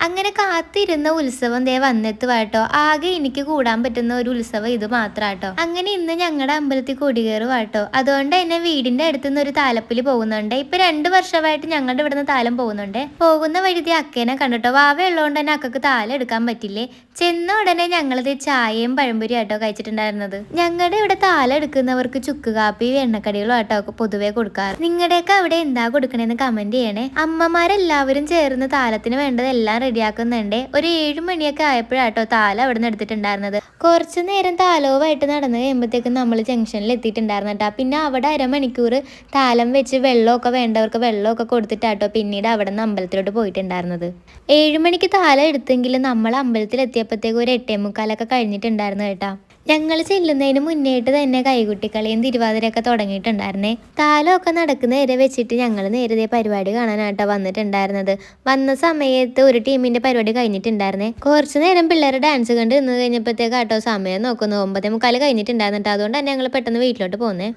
അങ്ങനെ കാത്തിരുന്ന ഉത്സവം ദേ വന്നെത്തുവാട്ടോ. ആകെ എനിക്ക് കൂടാൻ പറ്റുന്ന ഒരു ഉത്സവം ഇത് മാത്രാട്ടോ. അങ്ങനെ ഇന്ന് ഞങ്ങളുടെ അമ്പലത്തിൽ കൊടികേറുവാട്ടോ. അതുകൊണ്ട് തന്നെ വീടിന്റെ അടുത്തുനിന്ന് ഒരു താലപ്പില് പോകുന്നുണ്ട്. ഇപ്പൊ 2 വർഷമായിട്ട് ഞങ്ങളുടെ ഇവിടുന്ന് താലം പോകുന്നുണ്ട്. പോകുന്ന വഴിതി അക്കേനെ കണ്ടിട്ടോ. വാവ ഉള്ളതുകൊണ്ട് തന്നെ അക്കക്ക് താലം എടുക്കാൻ പറ്റില്ലേ. ചെന്ന ഉടനെ ഞങ്ങളിത് ചായയും പഴംപൊരി ആട്ടോ കഴിച്ചിട്ടുണ്ടായിരുന്നത്. ഞങ്ങളുടെ ഇവിടെ താലം എടുക്കുന്നവർക്ക് ചുക്ക് കാപ്പി എണ്ണക്കടികളും ആട്ടോ പൊതുവെ കൊടുക്കാറ്. നിങ്ങളുടെയൊക്കെ അവിടെ എന്താ കൊടുക്കണേന്ന് കമന്റ് ചെയ്യണേ. അമ്മമാരെല്ലാവരും ചേർന്ന് താലത്തിന് വേണ്ടതെല്ലാം റെഡിയാക്കുന്നുണ്ട്. ഒരു 7 മണിയൊക്കെ ആയപ്പോഴാട്ടോ താലം അവിടെ നിന്ന് എടുത്തിട്ടുണ്ടായിരുന്നത്. കുറച്ചു നേരം താലവുമായിട്ട് നടന്നു കഴിയുമ്പോഴത്തേക്കും നമ്മൾ ജംഗ്ഷനിൽ എത്തിയിട്ടുണ്ടായിരുന്നു കേട്ടോ. പിന്നെ അവിടെ അരമണിക്കൂർ താലം വെച്ച് വെള്ളമൊക്കെ വേണ്ടവർക്ക് വെള്ളമൊക്കെ കൊടുത്തിട്ടാട്ടോ പിന്നീട് അവിടെ നിന്ന് അമ്പലത്തിലോട്ട് പോയിട്ടുണ്ടായിരുന്നത്. 7 മണിക്ക് താലം എടുത്തെങ്കിലും നമ്മൾ അമ്പലത്തിൽ എത്തിയപ്പോഴത്തേക്കും ഒരു 8:45 കഴിഞ്ഞിട്ടുണ്ടായിരുന്നു കേട്ടോ. ഞങ്ങൾ ചെല്ലുന്നതിന് മുന്നേട്ട് തന്നെ കൈകുട്ടിക്കളിയും തിരുവാതിരയൊക്കെ തുടങ്ങിയിട്ടുണ്ടായിരുന്നേ. താലമൊക്കെ നടക്കുന്ന നേരെ വെച്ചിട്ട് ഞങ്ങൾ നേരത്തെ പരിപാടി കാണാനായിട്ടോ വന്നിട്ടുണ്ടായിരുന്നത്. വന്ന സമയത്ത് ഒരു ടീമിന്റെ പരിപാടി കഴിഞ്ഞിട്ടുണ്ടായിരുന്നേ. കുറച്ചു നേരം പിള്ളേരെ ഡാൻസ് കണ്ട് നിന്ന് കഴിഞ്ഞപ്പോഴത്തേക്കാട്ടോ സമയം നോക്കുന്നു 9:45 കഴിഞ്ഞിട്ടുണ്ടായിരുന്നു. അതുകൊണ്ട് തന്നെ ഞങ്ങൾ പെട്ടെന്ന് വീട്ടിലോട്ട് പോന്നേ.